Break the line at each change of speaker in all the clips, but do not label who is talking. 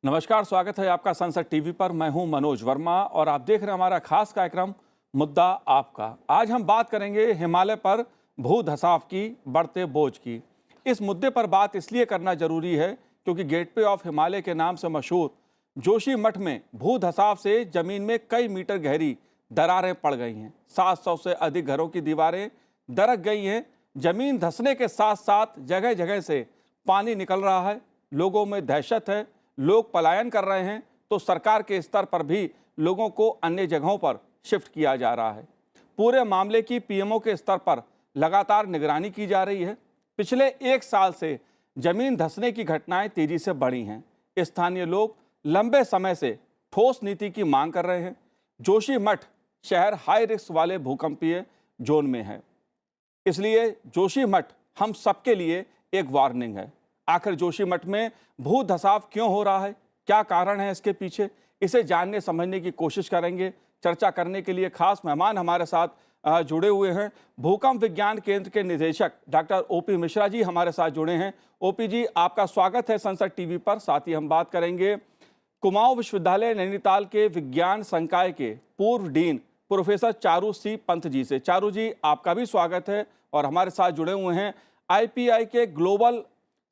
नमस्कार, स्वागत है आपका संसद टीवी पर। मैं हूं मनोज वर्मा और आप देख रहे हैं हमारा खास कार्यक्रम मुद्दा आपका। आज हम बात करेंगे हिमालय पर भू धसाव की बढ़ते बोझ की। इस मुद्दे पर बात इसलिए करना जरूरी है क्योंकि गेटवे ऑफ हिमालय के नाम से मशहूर जोशीमठ में भू धसाव से जमीन में कई मीटर गहरी दरारें पड़ गई हैं। 700 से अधिक घरों की दीवारें दरक गई हैं। जमीन धंसने के साथ साथ जगह जगह से पानी निकल रहा है। लोगों में दहशत है, लोग पलायन कर रहे हैं, तो सरकार के स्तर पर भी लोगों को अन्य जगहों पर शिफ्ट किया जा रहा है। पूरे मामले की पीएमओ के स्तर पर लगातार निगरानी की जा रही है। पिछले एक साल से जमीन धंसने की घटनाएं तेजी से बढ़ी हैं। स्थानीय लोग लंबे समय से ठोस नीति की मांग कर रहे हैं। जोशीमठ शहर हाई रिस्क वाले भूकंपीय जोन में है, इसलिए जोशीमठ हम सबके लिए एक वार्निंग है। आखिर जोशीमठ में भू धसाव क्यों हो रहा है, क्या कारण है इसके पीछे, इसे जानने समझने की कोशिश करेंगे। चर्चा करने के लिए खास मेहमान हमारे साथ जुड़े हुए हैं। भूकंप विज्ञान केंद्र के निदेशक डॉक्टर ओपी मिश्रा जी हमारे साथ जुड़े हैं। ओपी जी, आपका स्वागत है संसद टीवी पर। साथ ही हम बात करेंगे कुमाऊं विश्वविद्यालय नैनीताल के विज्ञान संकाय के पूर्व डीन प्रोफेसर चारू सी पंत जी से। चारू जी, आपका भी स्वागत है। और हमारे साथ जुड़े हुए हैं आईपीआई के global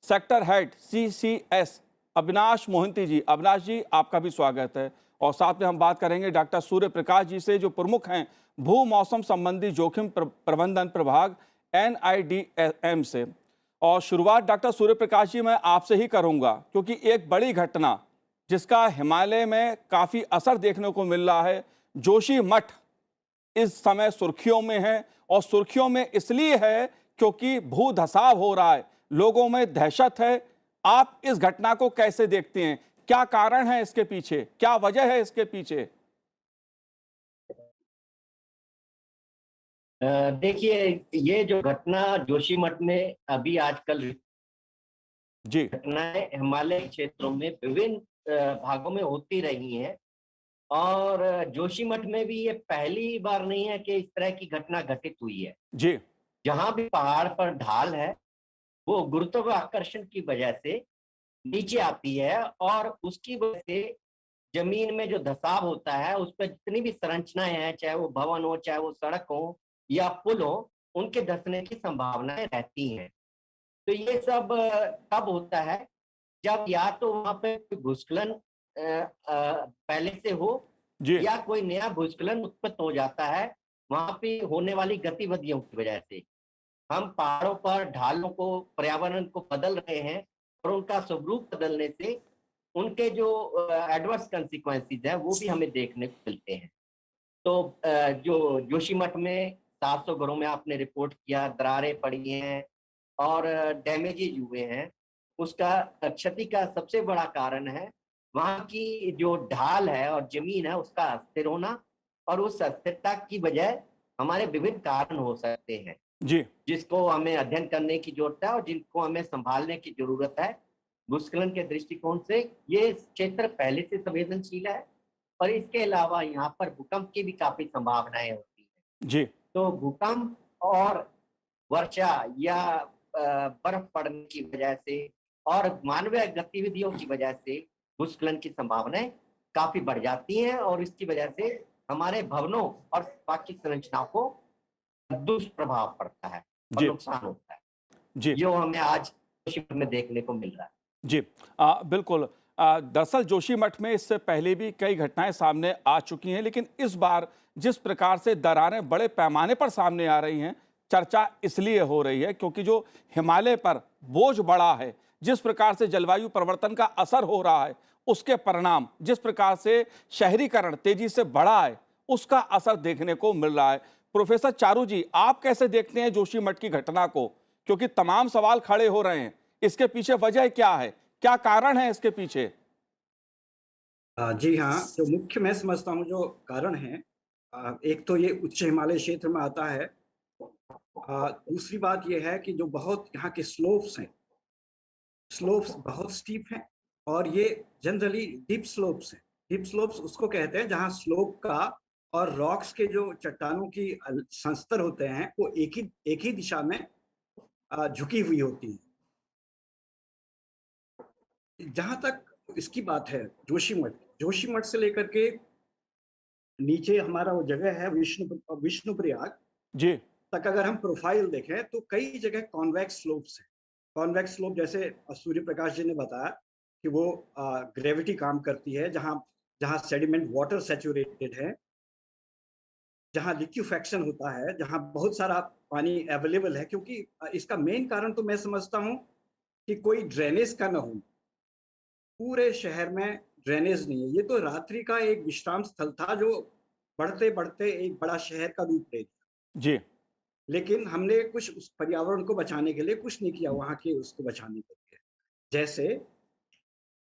sector head CCS Avinash Mohanty ji. Avinash ji, आपका भी स्वागत है। और साथ में हम बात करेंगे डॉक्टर सूर्य प्रकाश जी से, जो प्रमुख हैं भू मौसम संबंधी जोखिम प्रबंधन प्रभाग एनआईडीएम से। और शुरुआत डॉक्टर सूर्य प्रकाश जी मैं आपसे ही करूंगा, क्योंकि एक बड़ी घटना जिसका हिमालय में काफी असर देखने को मिल रहा है, जोशीमठ इस समय सुर्खियों में है। और सुर्खियों में इसलिए है क्योंकि भू धसाव हो रहा है, लोगों में दहशत है। आप इस घटना को कैसे देखते हैं? क्या कारण है इसके पीछे, क्या वजह है इसके पीछे?
देखिए, ये जो घटना जोशीमठ में अभी आजकल
जी।
घटनाएं हिमालय क्षेत्रों में विभिन्न भागों में होती रही हैं। और जोशीमठ में भी ये पहली बार नहीं है कि इस तरह की घटना घटित हुई है।
जी।
जहां भी पहाड़ पर ढाल है, वो गुरुत्वाकर्षण की वजह से नीचे आती है और उसकी वजह से जमीन में जो धसाव होता है, उस पर जितनी भी संरचनाएं हैं, चाहे वो भवन हो, चाहे वो सड़क हो या पुल हो, उनके धंसने की संभावनाएं रहती हैं। तो ये सब तब होता है जब या तो वहां पे कोई भूस्खलन पहले से हो,
जी।
या कोई नया भूस्खलन उत्पन्न हो जाता है वहां पे होने वाली गतिविधियों की वजह से। हम पहाड़ों पर ढालों को, पर्यावरण को बदल रहे हैं और उनका स्वरूप बदलने से उनके जो एडवर्स कंसिक्वेंसेस हैं वो भी हमें देखने को मिलते हैं। तो जो जोशीमठ में 700 घरों में आपने रिपोर्ट किया दरारें पड़ी हैं और डैमेजेज हुए हैं, उसका क्षति का सबसे बड़ा कारण है वहाँ की जो ढाल है और जमीन है उसका अस्थिर होना। और उस अस्थिरता की वजह हमारे विभिन्न कारण हो सकते हैं,
जी।
जिसको हमें अध्ययन करने की जरूरत है और जिनको हमें संभालने की जरूरत है। भूस्खलन के दृष्टिकोण से ये क्षेत्र पहले से संवेदनशील है और इसके अलावा यहाँ पर भूकंप की भी काफी संभावनाएं होती है।
जी।
तो भूकंप और वर्षा या बर्फ पड़ने की वजह से और मानवीय गतिविधियों की वजह से भूस्खलन की संभावनाएं काफी बढ़ जाती हैं और इसकी वजह से हमारे भवनों और बाकी संरचनाओं को दुष्प्रभाव पड़ता है और
जी।
नुकसान होता है,
जी।
जो हमें आज जोशीमठ में देखने को मिल रहा है।
जी। बिल्कुल। दरअसल जोशीमठ में इससे पहले भी कई घटनाएं सामने आ चुकी हैं, लेकिन इस बार जिस प्रकार से दरारें बड़े पैमाने पर सामने आ रही हैं, चर्चा इसलिए हो रही है क्योंकि जो हिमालय पर बोझ बढ़ा है, जिस प्रकार से जलवायु परिवर्तन का असर हो रहा है, उसके परिणाम, जिस प्रकार से शहरीकरण तेजी से बढ़ा है, उसका असर देखने को मिल रहा है। प्रोफेसर चारू जी, आप कैसे देखते हैं जोशीमठ की घटना को? क्योंकि तमाम सवाल खड़े हो रहे हैं, इसके पीछे वजह क्या है, क्या कारण है इसके पीछे?
जी हाँ, जो मुख्य मैं समझता हूँ जो कारण है, एक तो ये उच्च हिमालय क्षेत्र में आता है। दूसरी बात ये है कि जो बहुत यहाँ के स्लोप्स हैं, स्लोप्स बहुत स्टीप हैं और ये जनरली डीप स्लोप्स हैं। डीप स्लोप्स उसको कहते हैं जहाँ स्लोप का और रॉक्स के जो चट्टानों की संस्तर होते हैं वो एक ही दिशा में झुकी हुई होती हैं। जहाँ तक तो इसकी बात है जोशीमठ। जोशीमठ से लेकर के नीचे हमारा वो जगह है विष्णुप्रयाग
जी
तक अगर हम प्रोफाइल देखें तो कई जगह कॉन्वेक्स स्लोप्स हैं। कॉन्वेक्स स्लोप जैसे सूर्य प्रकाश जी ने बताया कि वो ग्रेविटी काम करती है, जहाँ जहाँ सेडिमेंट वाटर सैचुरेटेड है, जहाँ लिक्विफैक्शन होता है, जहाँ बहुत सारा पानी अवेलेबल है। क्योंकि इसका मेन कारण तो मैं समझता हूँ कि कोई ड्रेनेज का ना हो। पूरे शहर में ड्रेनेज नहीं है। ये तो रात्रि का एक विश्राम स्थल था जो बढ़ते बढ़ते एक बड़ा शहर का रूप ले लिया।
जी
लेकिन हमने कुछ उस पर्यावरण को बचाने के लिए कुछ नहीं किया, वहां के उसको बचाने के लिए। जैसे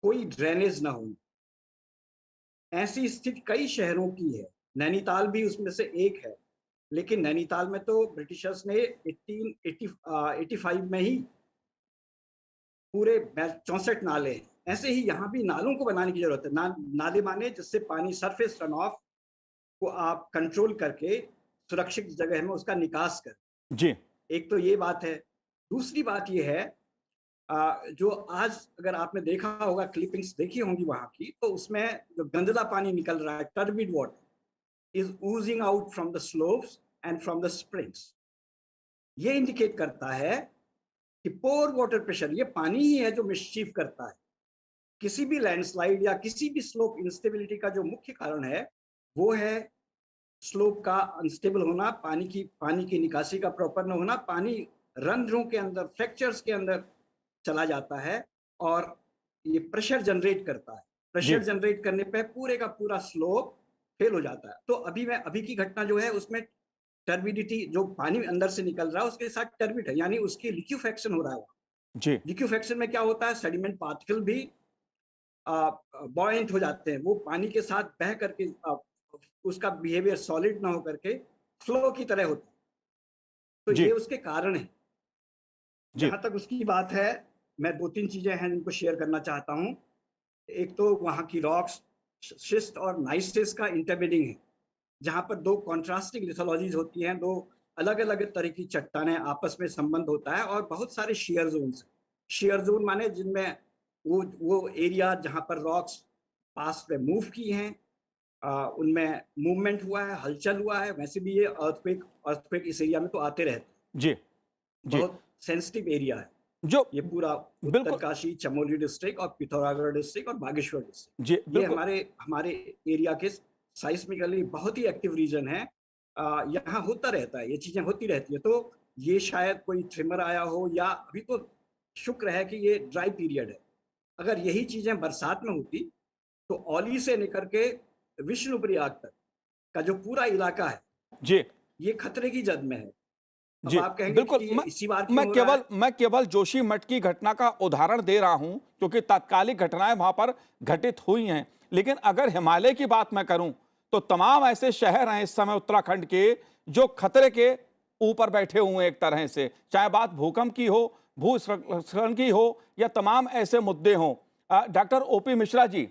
कोई ड्रेनेज ना हो। ऐसी स्थिति कई शहरों की है, नैनीताल भी उसमें से एक है। लेकिन नैनीताल में तो ब्रिटिशर्स ने 1885 में ही पूरे 64 नाले हैं। ऐसे ही यहाँ भी नालों को बनाने की जरूरत है। नाले माने जिससे पानी सरफेस रन ऑफ को आप कंट्रोल करके सुरक्षित जगह में उसका निकास करें।
जी
एक तो ये बात है। दूसरी बात ये है, जो आज अगर आपने देखा होगा, क्लिपिंग्स देखी होंगी वहां की, तो उसमें जो गंदला पानी निकल रहा है, turbid water is oozing out from the slopes and from the springs. ये इंडिकेट करता है कि पोर वाटर प्रेशर, ये पानी ही है जो मिसचीफ करता है। किसी भी लैंडस्लाइड या किसी भी स्लोप इंस्टेबिलिटी का जो मुख्य कारण है वो है स्लोप का अनस्टेबल होना, पानी की निकासी का प्रॉपर न होना। पानी रंध्रों के अंदर, फ्रैक्चर्स के अंदर चला जाता है और ये प्रेशर जनरेट करता है। प्रेशर जनरेट करने पे पूरे का पूरा स्लोप फेल हो जाता है। तो अभी की घटना जो है उसमें टर्बिडिटी, जो पानी अंदर से निकल रहा है उसके साथ टर्बिड है, यानी उसकी लिक्विफैक्शन हो रहा है।
जी
लिक्विफैक्शन में क्या होता है, सेडिमेंट पार्टिकल भी बॉयंट हो जाते हैं। वो पानी के साथ बह करके उसका बिहेवियर सॉलिड ना हो करके फ्लो की तरह होता है। तो
जी
ये उसके कारण है।
जी
जहां तक उसकी बात है, मैं 2-3 चीजें हैं जिनको शेयर करना चाहता हूं। एक तो वहां की रॉक्स, शिस्ट और नाइसिस का इंटरब्रीडिंग है, जहां पर दो कॉन्ट्रास्टिंग लिथोलॉजीज होती हैं, दो अलग अलग तरह की चट्टानें, आपस में संबंध होता है। और बहुत सारे शेयर जोन्स। शेयर जोन माने जिनमें वो एरिया जहां पर रॉक्स पास्ट में मूव की हैं, उनमें मूवमेंट हुआ है, हलचल हुआ है। वैसे भी ये अर्थक्वेक इस एरिया में तो आते रहते हैं।
जी जी
बहुत सेंसिटिव एरिया है
जो
ये पूरा।
बिल्कुल
उत्तरकाशी, चमोली डिस्ट्रिक्ट और पिथौरागढ़ डिस्ट्रिक्ट और बागेश्वर डिस्ट्रिक्ट,
जी
ये
बिल्कुल
हमारे एरिया के साइस्मिकली बहुत ही एक्टिव रीजन है। यहाँ होता रहता है, ये चीजें होती रहती है। तो ये शायद कोई ट्रिमर आया हो, या अभी तो शुक्र है कि ये ड्राई पीरियड है। अगर यही चीजें बरसात में होती तो औली से लेकर के विष्णुप्रयाग तक का जो पूरा इलाका है
जी
ये खतरे की जद में है। अब
जी
आप कहेंगे
बिल्कुल।
कि ये इसी बार क्यों हो रहा है?
मैं केवल जोशीमठ की घटना का उदाहरण दे रहा हूं क्योंकि तात्कालिक घटनाएं वहां पर घटित हुई हैं। लेकिन अगर हिमालय की बात मैं करूं तो तमाम ऐसे शहर हैं इस समय उत्तराखंड के जो खतरे के ऊपर बैठे हुए हैं एक तरह से, चाहे बात भूकंप की हो, भूस्खलन की हो, या तमाम ऐसे मुद्दे हों। डॉक्टर ओपी मिश्रा जी,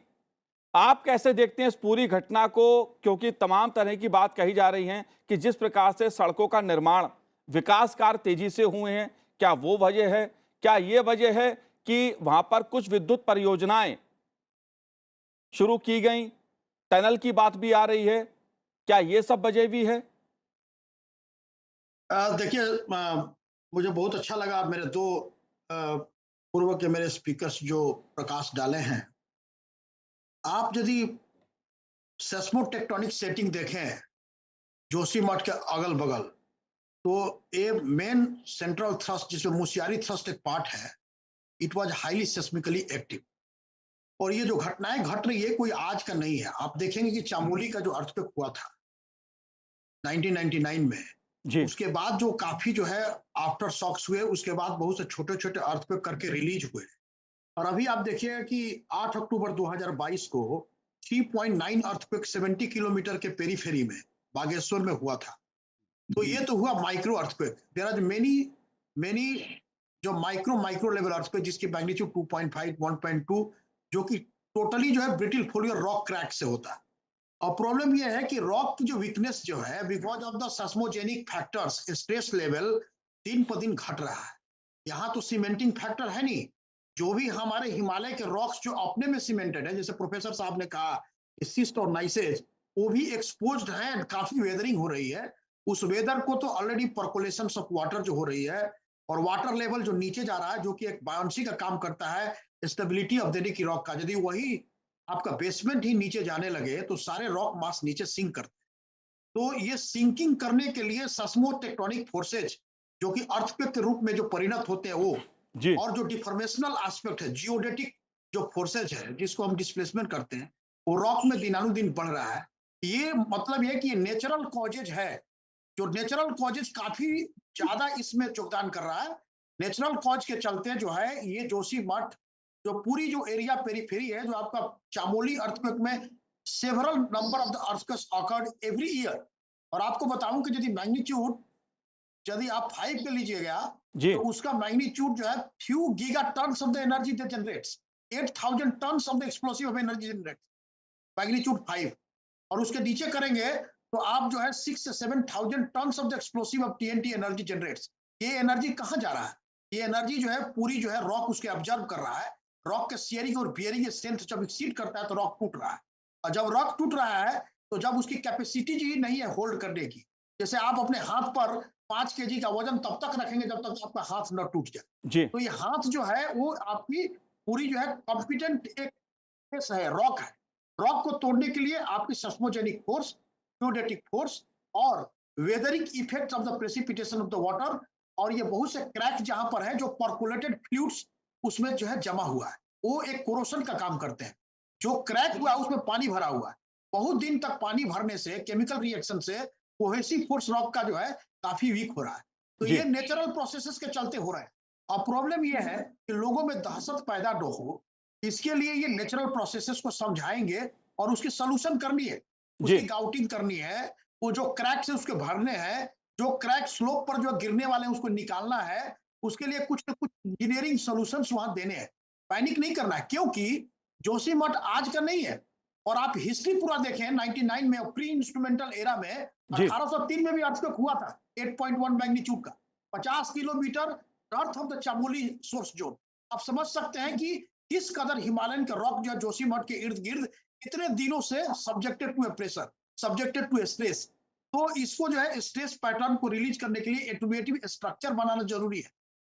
आप कैसे देखते हैं इस पूरी घटना को? क्योंकि तमाम तरह की बात कही जा रही है कि जिस प्रकार से सड़कों का निर्माण, विकास कार्य तेजी से हुए हैं, क्या वो वजह है? क्या ये वजह है कि वहां पर कुछ विद्युत परियोजनाएं शुरू की गई, टनल की बात भी आ रही है, क्या ये सब वजह भी है?
देखिए, मुझे बहुत अच्छा लगा मेरे दो पूर्व के मेरे स्पीकर्स जो प्रकाश डाले हैं। आप यदि सेस्मोटेक्टोनिक सेटिंग देखें जोशीमठ के अगल बगल, तो ये मेन सेंट्रल थ्रस्ट जिसमें मुशियारी थ्रस्ट एक पार्ट है, इट वाज हाईली सेस्मिकली एक्टिव। और ये जो घटनाएं घट रही है कोई आज का नहीं है। आप देखेंगे कि चामोली का जो अर्थक्वेक हुआ था 1999 में,
जी
उसके बाद जो काफी जो है आफ्टर शॉक्स हुए, उसके बाद बहुत से छोटे छोटे अर्थक्वेक करके रिलीज हुए। और अभी आप देखिएगा कि 8 अक्टूबर 2022 को 3.9 अर्थक्वेक 70 किलोमीटर के पेरीफेरी में बागेश्वर में हुआ था। तो ये तो हुआ micro earthquake. There are many जो माइक्रो लेवल अर्थक्वेक जिसकी मैग्नीट्यूड 2.5 1.2 जो कि टोटली जो है ब्रिटल फोलियो रॉक क्रैक से होता है। और प्रॉब्लम यह है कि रॉक की जो वीकनेस जो है because of the seismogenic factors, stress level दिन पर दिन घट रहा है। यहाँ तो सीमेंटिंग फैक्टर है नहीं, जो भी हमारे हिमालय के रॉक्स जो अपने में सीमेंटेड है, जैसे प्रोफेसर साहब ने कहा सिस्ट और नाइसेज, वो भी एक्सपोज्ड है, काफी वेदरिंग हो रही है। उस वेदर को तो ऑलरेडी पर्कुलेशन ऑफ वाटर जो हो रही है और वाटर लेवल जो नीचे जा रहा है, जो कि एक बायोंसी का काम करता है स्टेबिलिटी ऑफ द रॉक का, यदि वही आपका बेसमेंट ही नीचे जाने लगे तो सारे रॉक मास नीचे सिंक करते हैं। तो ये सिंकिंग करने के लिए सेस्मोटेक्टोनिक फोर्सेज जो कि अर्थक्वेक के रूप में जो परिणत होते हैं वो,
जी
और जो डिफॉर्मेशनल एस्पेक्ट है, जियोडेटिक जो फोर्सेज है जिसको हम डिस्प्लेसमेंट करते हैं, वो रॉक में दिनानुदिन बढ़ रहा है। ये मतलब ये कि नेचुरल कॉजेज है, जो नेचुरल कॉजेज काफी ज्यादा इसमें योगदान कर रहा है। नेचुरल कॉज के चलते जो है ये जोशीमठ जो पूरी जो एरिया पेरीफेरी है, जो आपका चामोली अर्थक्वेक में several number of the earthquakes awkward every year. और आपको बताऊं कि यदि मैग्नीट्यूड यदि आप 5 के लीजिएगा
जी
तो उसका मैग्नीट्यूड जो है few giga tons of the energy that generates, 8000 tons of the explosive energy generates, magnitude 5। और उसके नीचे करेंगे तो आप जो है 6 से 7000 tons of the explosive of TNT energy generates. ये एनर्जी कहाँ जा रहा है? ये एनर्जी जो है पूरी जो है रॉक उसके ऑब्जर्व कर रहा है। रॉक के शेयरिंग और बियरिंग स्ट्रेंथ जब एक्सीड करता है तो रॉक टूट रहा है, और जब रॉक टूट रहा है तो जब उसकी कैपेसिटी ही नहीं है होल्ड करने की, जैसे आप अपने हाथ पर 5 केजी का वजन तब तक रखेंगे जब तक आपका हाथ न टूट जाए।
जी
तो ये हाथ जो है वो आपकी पूरी जो है कॉम्पिटेंट एक है, रॉक है। रॉक को तोड़ने के लिए आपकी सेस्मोजेनिक फोर्स, जियोडेटिक फोर्स और weathering effect of the precipitation of the water, और ये बहुत से क्रैक जहां पर है जो पर्कुलेटेड फ्लूइड्स उसमें जो है जमा हुआ है, वो एक कोरोशन का काम करते हैं। जो क्रैक हुआ उसमें पानी भरा हुआ है, बहुत दिन तक पानी भरने से केमिकल रिएक्शन से कोहेसिव फोर्स रॉक का जो है काफी वीक हो रहा है। तो
जी
ये नेचुरल प्रोसेसेस के चलते हो रहा है। अब प्रॉब्लम ये है कि लोगों में दहशत पैदा न हो, इसके लिए ये नेचुरल प्रोसेसेस को समझाएंगे और उसकी सोल्यूशन करनी है,
जी
उसकी गाउटिंग करनी है, वो जो क्रैक्स है उसके भरने हैं, जो क्रैक स्लोप पर जो गिरने वाले हैं उसको निकालना है, उसके लिए कुछ न कुछ इंजीनियरिंग सॉल्यूशंस वहां देने हैं। पैनिक नहीं करना है, क्योंकि जोशीमठ आज का नहीं है। और आप हिस्ट्री पूरा देखें 99 में प्री इंस्ट्रूमेंटल एरा में
जी
1803 में भी अर्थक्वेक हुआ था 8.1 मैग्नीट्यूड का, 50 kilometre north of the Chamoli source zone. आप समझ सकते हैं कि किस कदर हिमालयन का रॉक जो जोशीमठ के इर्द गिर्द इतने दिनों से subjected to pressure, subjected to stress. तो इसको जो है स्ट्रेस पैटर्न को रिलीज करने के लिए एटोमेटिव स्ट्रक्चर बनाना जरूरी है।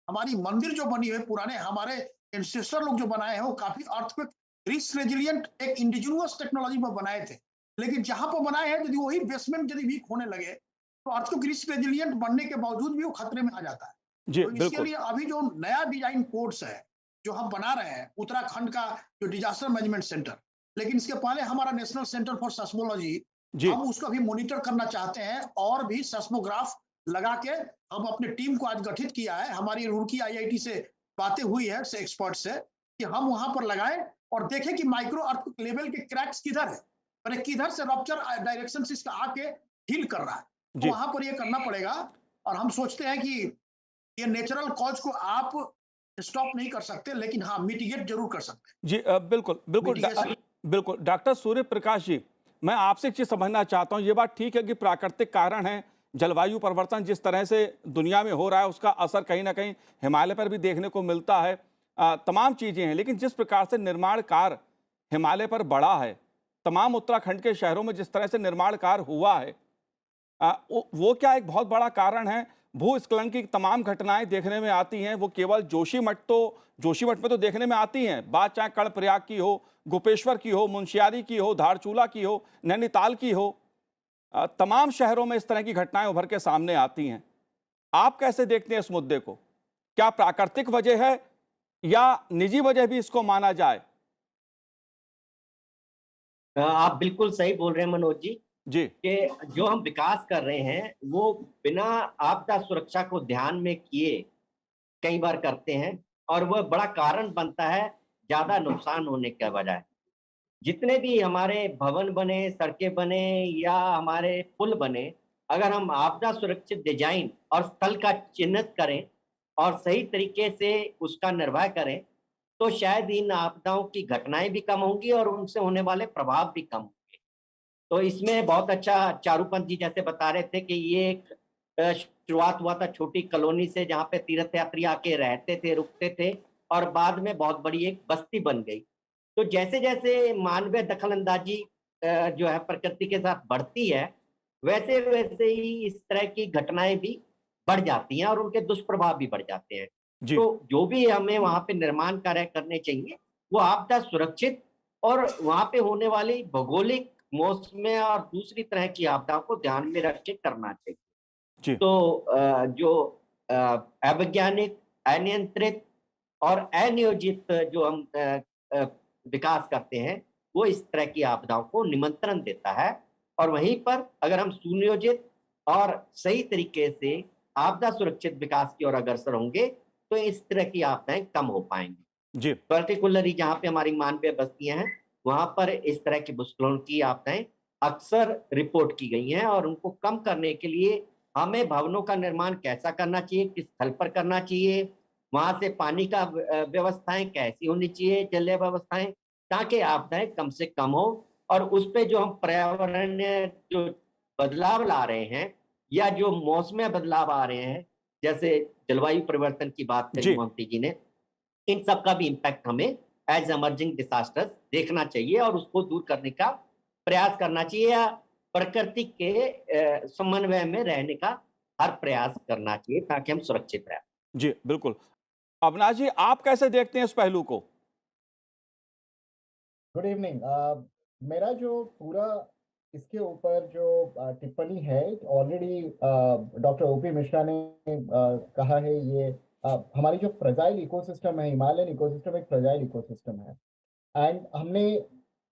हमारी मंदिर जो बनी है, पुराने हमारे एंसेस्टर लोग जो बनाए हैं वो काफी अर्थक्वेक रिस्क रेजिलिएंट एक इंडिजिनियस टेक्नोलॉजी पर बनाए थे, लेकिन जहां पर बनाए हैं यदि वही बेसमेंट यदि वीक होने लगे तो अर्थक्वेक रिस्क रेजिलिएंट बनने के बावजूद भी वो खतरे में आ जाता है।
जी
तो इसके
बिल्कुल
लिए अभी जो नया डिजाइन कोड्स है जो हम बना रहे हैं, उत्तराखंड का जो डिजास्टर मैनेजमेंट सेंटर, लेकिन इसके पहले हमारा नेशनल सेंटर फॉर सेस्मोलॉजी,
जी
हम उसको भी मॉनिटर करना चाहते हैं और भी सेस्मोग्राफ लगा के हम अपने टीम को आज गठित किया है। हमारी रुड़की आईआईटी से बातें हुई है से एक्सपर्ट से कि हम वहां पर लगाएं और देखें कि माइक्रो अर्थ लेवल के क्रैक्स किधर है, और किधर से रप्चर डायरेक्शन से इसका आके हील कर रहा है। तो
जी
वहां पर ये करना पड़ेगा। और हम सोचते हैं कि ये नेचुरल कॉज को आप स्टॉप नहीं कर सकते, लेकिन हाँ मिटिगेट जरूर कर सकते हैं।
जी बिल्कुल बिल्कुल
Mitigation-
बिल्कुल डॉक्टर सूर्य प्रकाश जी, मैं आपसे एक चीज समझना चाहता हूं। ये बात ठीक है कि प्राकृतिक कारण है, जलवायु परिवर्तन जिस तरह से दुनिया में हो रहा है उसका असर कहीं ना कहीं हिमालय पर भी देखने को मिलता है, तमाम चीजें हैं। लेकिन जिस प्रकार से निर्माण कार्य हिमालय पर बढ़ा है, तमाम उत्तराखंड के शहरों में जिस तरह से निर्माण कार्य हुआ है, वो क्या एक बहुत बड़ा कारण है? भूस्खलन की तमाम घटनाएं देखने में आती हैं, वो केवल जोशीमठ में तो देखने में आती हैं। बात चाहे कर्णप्रयाग की हो, गोपेश्वर की हो, मुंशियारी की हो, धारचूला की हो, नैनीताल की हो, तमाम शहरों में इस तरह की घटनाएं उभर के सामने आती हैं। आप कैसे देखते हैं इस मुद्दे को? क्या प्राकृतिक वजह है या निजी वजह भी इसको माना जाए?
आप बिल्कुल सही बोल रहे हैं मनोज जी
जी
कि जो हम विकास कर रहे हैं वो बिना आपदा सुरक्षा को ध्यान में किए कई बार करते हैं, और वह बड़ा कारण बनता है ज्यादा नुकसान होने के बजाय। जितने भी हमारे भवन बने, सड़कें बने या हमारे पुल बने, अगर हम आपदा सुरक्षित डिजाइन और स्थल का चिन्हित करें और सही तरीके से उसका निर्वाह करें तो शायद इन आपदाओं की घटनाएं भी कम होंगी और उनसे होने वाले प्रभाव भी कम होंगे। तो इसमें बहुत अच्छा चारूपंत जी जैसे बता रहे थे कि ये एक शुरुआत हुआ था छोटी कॉलोनी से, जहाँ पे तीर्थ यात्री आके रहते थे, रुकते थे, और बाद में बहुत बड़ी एक बस्ती बन गई। तो जैसे जैसे मानवीय दखलंदाजी जो है प्रकृति के साथ बढ़ती है, वैसे वैसे ही इस तरह की घटनाएं भी बढ़ जाती हैं और उनके दुष्प्रभाव भी बढ़ जाते हैं।
जी
तो जो भी हमें वहां पे निर्माण कार्य करने चाहिए वो आपदा सुरक्षित और वहां पे होने वाली भौगोलिक, मौसमी और दूसरी तरह की आपदाओं को ध्यान में रख के करना चाहिए।
जी
तो जो अ, अवैज्ञानिक, अनियंत्रित और अनियोजित जो हम अ, विकास करते हैं, वो इस तरह की आपदाओं को निमंत्रण देता है। और वहीं पर अगर हम सुनियोजित और सही तरीके से आपदा सुरक्षित विकास की ओर अग्रसर होंगे, तो इस तरह की आपदाएं कम हो पाएंगी।
जी
पर्टिकुलरली जहाँ पे हमारी मानवीय बस्तियां हैं, वहां पर इस तरह की भूस्खलन की आपदाएं अक्सर रिपोर्ट की गई हैं और उनको कम करने के लिए हमें भवनों का निर्माण कैसा करना चाहिए, किस स्थल पर करना चाहिए, वहां से पानी का व्यवस्थाएं कैसी होनी चाहिए, जलीय व्यवस्थाएं, ताकि आपदाएं कम से कम हो। और उस पे जो हम पर्यावरण जो बदलाव ला रहे हैं या जो मौसमी बदलाव आ रहे हैं, जैसे जलवायु परिवर्तन की बात करी
जी
मोंटी जी ने, इन सब का भी इम्पैक्ट हमें एज एमर्जिंग डिसास्टर्स देखना चाहिए और उसको दूर करने का प्रयास करना चाहिए या प्रकृति के समन्वय में रहने का हर प्रयास करना चाहिए ताकि हम सुरक्षित रहें।
जी बिल्कुल। अविनाश जी, आप कैसे देखते हैं इस पहलू को?
Good evening. मेरा जो पूरा इसके ऊपर जो टिप्पणी है, ऑलरेडी डॉक्टर ओपी मिश्रा ने कहा है। ये हमारी जो फ्रेजाइल इकोसिस्टम है, हिमालयन इकोसिस्टम एक फ्रेजाइल इकोसिस्टम है। एंड हमने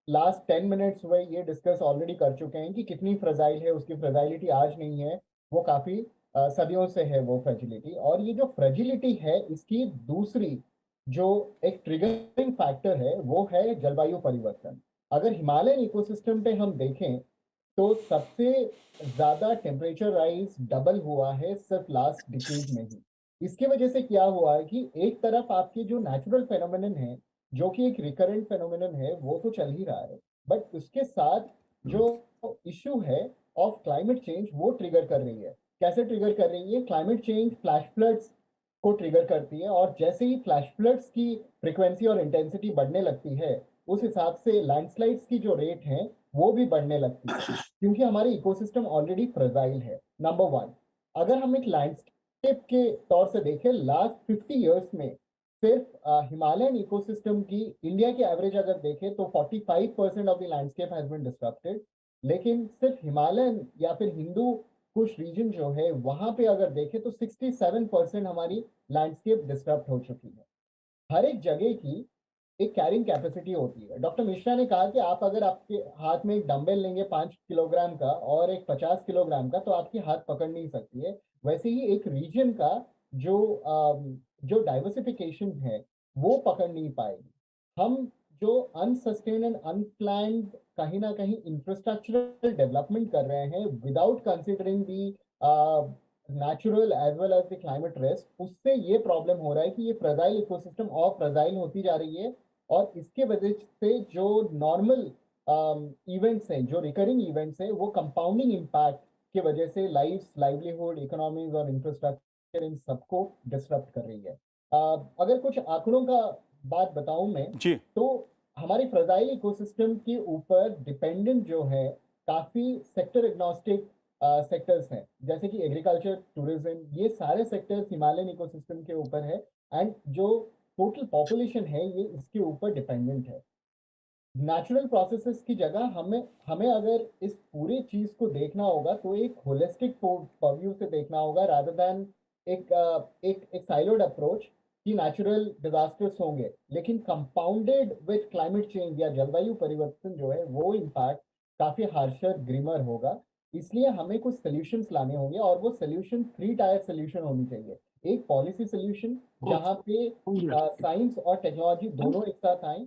लास्ट 10 मिनट्स हुए ये डिस्कस ऑलरेडी कर चुके हैं कि कितनी फ्रेजाइल है, उसकी फ्रेजाइलिटी आज नहीं है, वो काफी सदियों से है वो फ्रेजिलिटी। और ये जो फ्रेजिलिटी है, इसकी दूसरी जो एक ट्रिगरिंग फैक्टर है वो है जलवायु परिवर्तन। अगर हिमालयन इकोसिस्टम पे हम देखें तो सबसे ज्यादा टेम्परेचर राइज डबल हुआ है सिर्फ लास्ट डिकेड में ही। इसके वजह से क्या हुआ है कि एक तरफ आपके जो नेचुरल फेनोमेनन है, जो कि एक रिकरेंट फेनोमेनन है, वो तो चल ही रहा है, बट उसके साथ जो इश्यू है ऑफ क्लाइमेट चेंज वो ट्रिगर कर रही है। कैसे ट्रिगर कर रही है? क्लाइमेट चेंज फ्लैश फ्लड्स को ट्रिगर करती है, और जैसे ही फ्लैश फ्लड्स की फ्रीक्वेंसी और इंटेंसिटी बढ़ने लगती है, उस हिसाब से लैंडस्लाइड्स की जो रेट है वो भी बढ़ने लगती है, क्योंकि हमारी इकोसिस्टम ऑलरेडी फ्रेजाइल है। नंबर वन, अगर हम एक लैंडस्केप के तौर से देखें, लास्ट 50 इयर्स में सिर्फ हिमालयन इकोसिस्टम की इंडिया की एवरेज अगर देखें तो 45% of the landscape has been destructed. लेकिन सिर्फ हिमालयन या फिर हिंदू कुछ रीजन जो है वहां पे अगर देखें तो 67% हमारी लैंडस्केप डिस्टर्ब हो चुकी है। हर एक जगह की एक कैरिंग कैपेसिटी होती है। डॉक्टर मिश्रा ने कहा कि आप अगर आपके हाथ में एक डंबल लेंगे 5 किलोग्राम का और एक 50 किलोग्राम का, तो आपकी हाथ पकड़ नहीं सकती है। वैसे ही एक रीजन का जो जो डाइवर्सिफिकेशन है वो पकड़ नहीं पाएगी। हम जो अनसस्टेन एंड अनप्लान्ड कहीं ना कहीं इंफ्रास्ट्रक्चरल डेवलपमेंट कर रहे हैं without considering the natural as well as the climate risk, उससे ये प्रॉब्लम हो रहा है कि ये फ्रेजाइल इकोसिस्टम और फ्रेजाइल होती जा रही है। और इसके वजह से जो नॉर्मल इवेंट्स हैं, जो रिकरिंग इवेंट्स हैं, वो कंपाउंडिंग इम्पैक्ट की वजह से लाइफ, लाइवलीहुड, इकोनॉमीज और इंफ्रास्ट्रक्चर इन सबको डिस्टर्ब कर रही है। अगर कुछ आंकड़ों का बात बताऊं मैं,
जी
तो हमारी फ्रेजाइल इकोसिस्टम के ऊपर डिपेंडेंट जो है काफी सेक्टर एग्नोस्टिक सेक्टर्स हैं, जैसे कि एग्रीकल्चर, टूरिज्म, ये सारे सेक्टर्स हिमालयन इकोसिस्टम के ऊपर है। एंड जो टोटल पॉपुलेशन है ये इसके ऊपर डिपेंडेंट है। नेचुरल प्रोसेसेस की जगह हमें हमें अगर इस पूरी चीज को देखना होगा तो एक होलिस्टिक व्यू से देखना होगा, रादर देन एक साइलोड अप्रोच कि नेचुरल डिजास्टर्स होंगे लेकिन कंपाउंडेड विद क्लाइमेट चेंज या जलवायु परिवर्तन जो है वो इम्पैक्ट काफी हार्शर, ग्रीमर होगा। इसलिए हमें कुछ सोल्यूशंस लाने होंगे, और वो सोल्यूशन 3 टायर सोल्यूशन होनी चाहिए। एक पॉलिसी सोल्यूशन जहाँ पे साइंस और टेक्नोलॉजी दोनों एक साथ आए,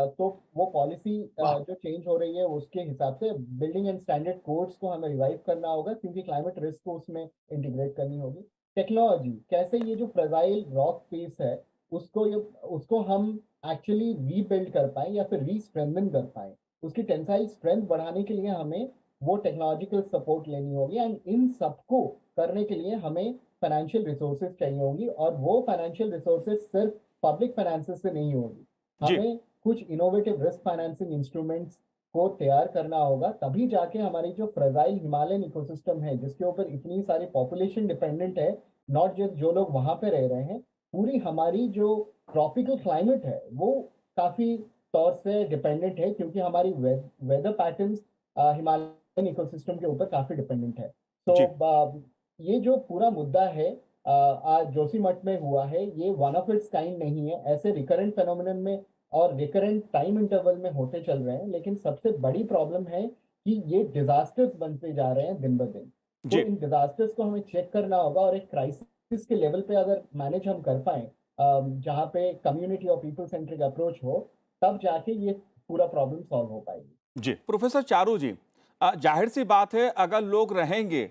तो वो पॉलिसी जो चेंज हो रही है उसके हिसाब से बिल्डिंग एंड स्टैंडर्ड कोड्स को हमें रिवाइव करना होगा, क्योंकि क्लाइमेट रिस्क को उसमें इंटीग्रेट करनी होगी। टेक्नोलॉजी कैसे ये जो फ्रेजाइल रॉक स्पेस है उसको हम एक्चुअली रीबिल्ड कर पाए या फिर रीस्ट्रेंथन कर पाए, उसकी टेंसाइल स्ट्रेंथ बढ़ाने के लिए हमें वो टेक्नोलॉजिकल सपोर्ट लेनी होगी। एंड इन सबको करने के लिए हमें फाइनेंशियल रिसोर्सेज चाहिए होंगी, और वो फाइनेंशियल रिसोर्सेज सिर्फ पब्लिक फाइनेंसेस से नहीं होगी।
जी।
हमें कुछ इनोवेटिव रिस्क फाइनेंसिंग इंस्ट्रूमेंट्स को तैयार करना होगा, तभी जाके हमारी जो फ्रेजाइल हिमालयन इकोसिस्टम है, जिसके ऊपर इतनी सारी पॉपुलेशन डिपेंडेंट है, नॉट जस्ट जो लोग वहां पे रह रहे हैं, पूरी हमारी जो ट्रॉपिकल क्लाइमेट है वो काफी तौर से डिपेंडेंट है, क्योंकि हमारी वेदर पैटर्न्स हिमालयन इकोसिस्टम के ऊपर काफी डिपेंडेंट है।
जी।
तो ये जो पूरा मुद्दा है आज जोशीमठ में हुआ है, ये वन ऑफ इट्स काइंड नहीं है। ऐसे रिकरेंट फेनोमेनन में और रिकरेंट टाइम इंटरवल में होते चल रहे हैं, लेकिन सबसे बड़ी प्रॉब्लम है कि ये डिजास्टर्स बनते जा रहे हैं दिन ब दिन। तो
जी।
इन डिजास्टर्स को हमें चेक करना होगा, और एक क्राइसिस के लेवल पे अगर मैनेज हम कर पाए, जहाँ पे कम्युनिटी और पीपल सेंट्रिक अप्रोच हो, तब जाके ये पूरा प्रॉब्लम सॉल्व हो पाएगी।
जी प्रोफेसर चारू जी, जाहिर सी बात है अगर लोग रहेंगे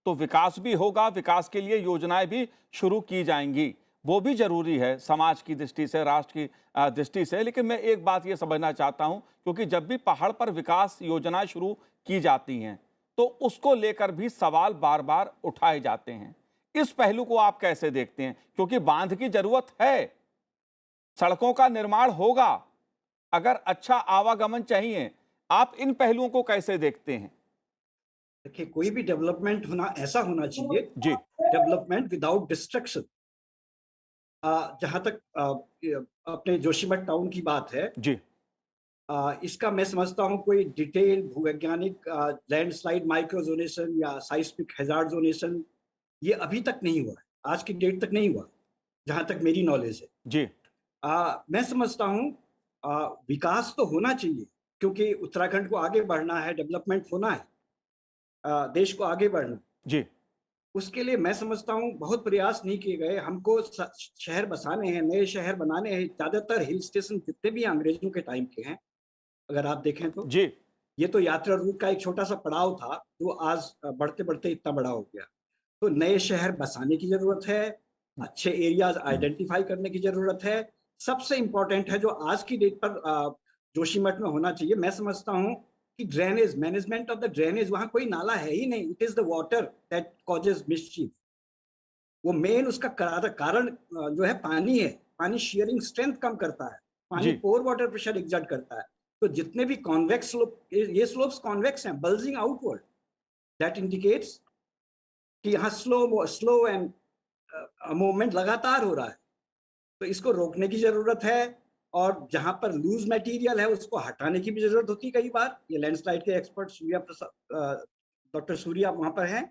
तो विकास भी होगा, विकास के लिए योजनाएं भी शुरू की जाएंगी, वो भी जरूरी है समाज की दृष्टि से, राष्ट्र की दृष्टि से। लेकिन मैं एक बात ये समझना चाहता हूं, क्योंकि जब भी पहाड़ पर विकास योजनाएं शुरू की जाती हैं तो उसको लेकर भी सवाल बार बार उठाए जाते हैं। इस पहलू को आप कैसे देखते हैं? क्योंकि बांध की जरूरत है, सड़कों का निर्माण होगा, अगर अच्छा आवागमन चाहिए, आप इन पहलुओं को कैसे देखते हैं?
देखिए, कोई भी डेवलपमेंट होना ऐसा होना चाहिए,
जी।
Development without destruction. जहां तक अपने जोशीमठ टाउन की बात है,
जी।
इसका मैं समझता हूं कोई डिटेल भूवैज्ञानिक लैंडस्लाइड माइक्रोजोनेशन या साइस्मिक हैजार्ड जोनेशन ये अभी तक नहीं हुआ है, आज की डेट तक नहीं हुआ, जहां तक मेरी नॉलेज है।
जी।
मैं समझता हूं विकास तो होना चाहिए, क्योंकि उत्तराखंड को आगे बढ़ना है, डेवलपमेंट होना है, देश को आगे बढ़ना।
जी।
उसके लिए मैं समझता हूँ बहुत प्रयास नहीं किए गए। हमको शहर बसाने हैं, नए शहर बनाने हैं। ज्यादातर हिल स्टेशन जितने भी अंग्रेजों के टाइम के हैं, अगर आप देखें तो
जी।
ये तो यात्रा रूट का एक छोटा सा पड़ाव था, जो आज बढ़ते बढ़ते इतना बड़ा हो गया। तो नए शहर बसाने की जरूरत है, अच्छे एरियाज आइडेंटिफाई करने की जरूरत है। सबसे इंपॉर्टेंट है जो आज की डेट पर जोशीमठ में होना चाहिए, मैं समझता हूँ कि drainage, management of the drainage. वहां कोई नाला है ही नहीं, it is the water that causes mischief. वो मेन उसका कारण जो है पानी है। पानी शेयरिंग स्ट्रेंथ कम करता है, पानी
जी।
पोर वाटर प्रेशर एग्जर्ट करता है। तो जितने भी कॉन्वेक्स स्लोप, ये स्लोप्स कॉन्वेक्स हैं, बल्जिंग आउटवर्ड, दैट इंडिकेट्स कि यहाँ स्लो एंड मूवमेंट लगातार हो रहा है। तो इसको रोकने की जरूरत है, और जहां पर लूज मटेरियल है उसको हटाने की भी जरूरत होती है। कई बार ये लैंडस्लाइड के एक्सपर्ट सूर्या प्रसाद, डॉक्टर सूर्या वहां पर हैं,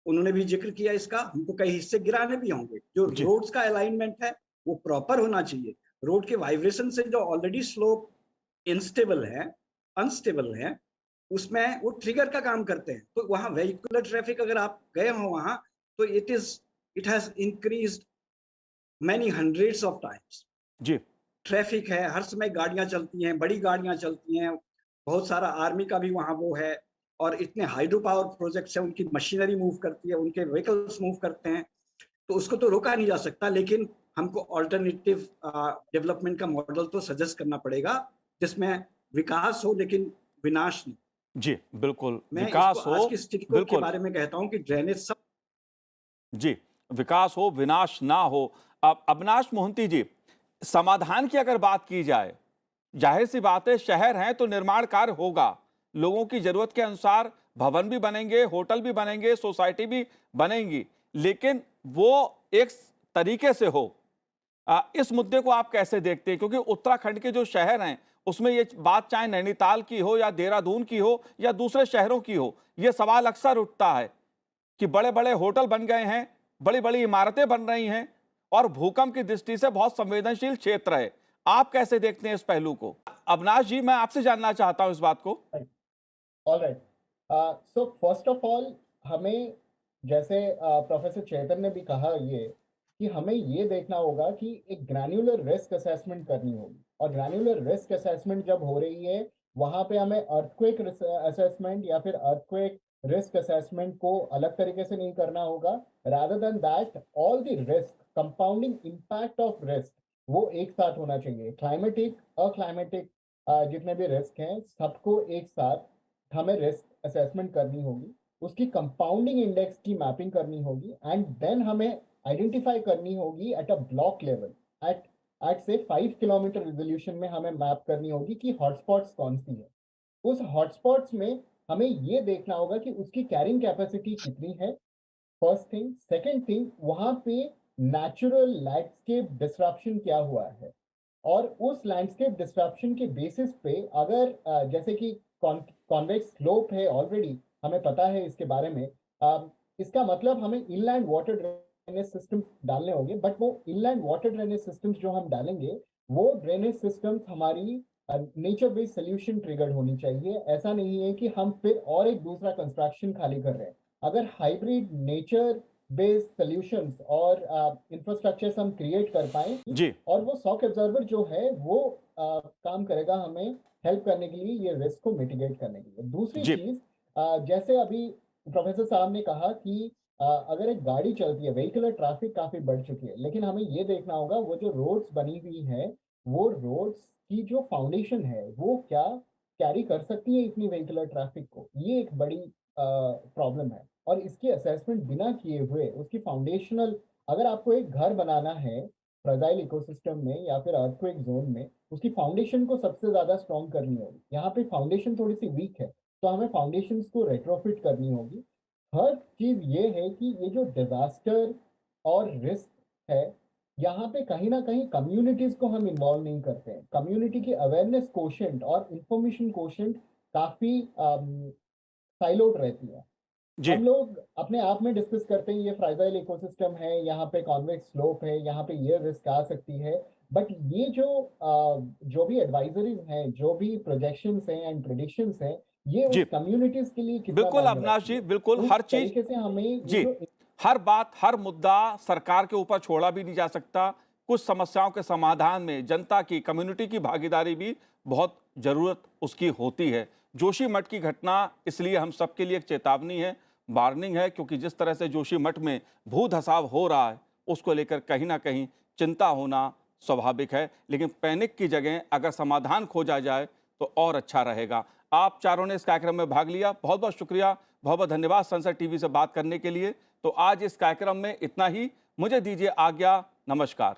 उन्होंने भी जिक्र किया इसका। हमको कई हिस्से गिराने भी होंगे। जो
जी।
रोड्स का अलाइनमेंट है वो प्रॉपर होना चाहिए। रोड के वाइब्रेशन से जो ऑलरेडी स्लोप इनस्टेबल है, अनस्टेबल है, उसमें वो ट्रिगर का काम करते हैं। तो वहाँ वेहिकुलर ट्रैफिक अगर आप गए हो वहां, तो it has increased many hundreds of times.
जी।
ट्रैफिक है, हर समय गाड़ियां चलती हैं, बड़ी गाड़ियां चलती हैं, बहुत सारा आर्मी का भी वहाँ वो है, और इतने हाइड्रो पावर प्रोजेक्ट्स हैं, उनकी मशीनरी मूव करती है, उनके व्हीकल्स मूव करते हैं। तो उसको तो रोका नहीं जा सकता, लेकिन हमको ऑल्टरनेटिव डेवलपमेंट का मॉडल तो सजेस्ट करना पड़ेगा, जिसमें विकास हो लेकिन विनाश नहीं।
जी बिल्कुल,
मैं
विकास
इसको
हो।
आज की स्थिति के
बिल्कुल।
बारे में कहता हूँ कि ड्रेनेज सब।
जी, विकास हो, विनाश ना हो। अब अविनाश मोहंती जी, समाधान की अगर बात की जाए, जाहिर सी बात है शहर हैं तो निर्माण कार्य होगा, लोगों की जरूरत के अनुसार भवन भी बनेंगे, होटल भी बनेंगे, सोसाइटी भी बनेंगी, लेकिन वो एक तरीके से हो। इस मुद्दे को आप कैसे देखते हैं? क्योंकि उत्तराखंड के जो शहर हैं उसमें ये बात चाहे नैनीताल की हो या देहरादून की हो या दूसरे शहरों की हो, ये सवाल अक्सर उठता है कि बड़े बड़े होटल बन गए हैं, बड़ी बड़ी इमारतें बन रही हैं, और भूकंप की दृष्टि से बहुत संवेदनशील क्षेत्र है। आप कैसे देखते हैं इस पहलू को? अविनाश जी, मैं आपसे जानना चाहता हूं इस बात को।
Alright, so first of all हमें, जैसे प्रोफेसर चेतन ने भी कहा, ये कि हमें ये देखना होगा कि एक ग्रैन्युलर रिस्क असेसमेंट करनी होगी। और ग्रैन्युलर रिस्क असेसमेंट जब हो रही है, वहां पे हमें अर्थक्वेक असेसमेंट या फिर अर्थक्वेक रिस्क असेसमेंट को अलग तरीके से नहीं करना होगा। Rather than that, all the risk, compounding impact of risk, वो एक साथ होना चाहिए। क्लाइमेटिक, अक्लाइमेटिक, जितने भी रिस्क हैं, सबको एक साथ हमें रिस्क असेसमेंट करनी होगी, उसकी कंपाउंडिंग इंडेक्स की मैपिंग करनी होगी, एंड देन हमें आइडेंटिफाई करनी होगी at a block level, at at से 5 किलोमीटर रिजोल्यूशन में हमें मैप करनी होगी कि हॉटस्पॉट्स कौन सी है। उस हॉटस्पॉट्स में हमें ये देखना होगा कि उसकी कैरिंग कैपेसिटी कितनी है, फर्स्ट थिंग। सेकंड थिंग, वहाँ पे नेचुरल लैंडस्केप डिस्ट्रप्शन क्या हुआ है, और उस लैंडस्केप डिस्ट्रप्शन के बेसिस पे अगर जैसे कि कॉन्वेक्स स्लोप है, ऑलरेडी हमें पता है इसके बारे में, इसका मतलब हमें इनलैंड वाटर ड्रेनेज सिस्टम डालने होंगे। बट वो इनलैंड वाटर ड्रेनेज सिस्टम्स जो हम डालेंगे, वो ड्रेनेज सिस्टम्स हमारी नेचर बेस्ड सोल्यूशन ट्रिगर्ड होनी चाहिए। ऐसा नहीं है कि हम फिर और एक दूसरा कंस्ट्रक्शन खाली कर रहे हैं। अगर हाइब्रिड नेचर बेस्ड सॉल्यूशंस और इंफ्रास्ट्रक्चर्स हम क्रिएट कर पाए,
जी
और वो शॉक एब्जॉर्बर जो है वो काम करेगा हमें हेल्प करने के लिए, ये रिस्क को मिटिगेट करने के लिए। दूसरी
जी
चीज, जैसे अभी प्रोफेसर साहब ने कहा कि अगर एक गाड़ी चलती है, व्हीकलर ट्रैफिक काफी बढ़ चुकी है, लेकिन हमें ये देखना होगा वो जो रोड्स बनी हुई है, वो रोड्स की जो फाउंडेशन है वो क्या कैरी कर सकती है इतनी व्हीकलर ट्रैफिक को। ये एक बड़ी प्रॉब्लम है, और इसकी असेसमेंट बिना किए हुए उसकी फाउंडेशनल, अगर आपको एक घर बनाना है फ्रजाइल इकोसिस्टम में या फिर अर्थक्वेक जोन में, उसकी फाउंडेशन को सबसे ज्यादा स्ट्रॉन्ग करनी होगी। यहाँ पे फाउंडेशन थोड़ी सी वीक है, तो हमें फाउंडेशंस को रेट्रोफिट करनी होगी। थर्ड चीज ये है कि ये जो डिजास्टर और रिस्क है, यहाँ पे कहीं ना कहीं कम्युनिटीज को हम इन्वॉल्व नहीं करते हैं। कम्युनिटी की अवेयरनेस कोशेंट और इंफॉर्मेशन कोशेंट काफी साइलोड रहती है।
जी
हम लोग अपने आप में डिस्कस करते हैं ये फ्राइजाइल इकोसिस्टम है, यहाँ पे कॉन्वेक्स स्लोप है, यहाँ पे ये रिस्क आ सकती है। बट ये जो भी एडवाइजरीज हैं, जो भी प्रोजेक्शंस हैं एंड प्रेडिक्शंस हैं, ये
जी
उस कम्युनिटीज के लिए कितना
बिल्कुल
मायने
अविनाश
रखती
जी,
है।
बिल्कुल
उस
हर चीज।
तरीके से हमें ये
जी,
जो
हर बात हर मुद्दा सरकार के ऊपर छोड़ा भी नहीं जा सकता। कुछ समस्याओं के समाधान में जनता की, कम्युनिटी की भागीदारी भी बहुत जरूरत उसकी होती है। जोशीमठ की घटना इसलिए हम सबके लिए एक चेतावनी है, वार्निंग है, क्योंकि जिस तरह से जोशीमठ में भू धसाव हो रहा है उसको लेकर कहीं ना कहीं चिंता होना स्वाभाविक है। लेकिन पैनिक की जगह अगर समाधान खोजा जाए तो और अच्छा रहेगा। आप चारों ने इस कार्यक्रम में भाग लिया, बहुत बहुत शुक्रिया, बहुत बहुत धन्यवाद सनसद टीवी से बात करने के लिए। तो आज इस कार्यक्रम में इतना ही, मुझे दीजिए आज्ञा, नमस्कार।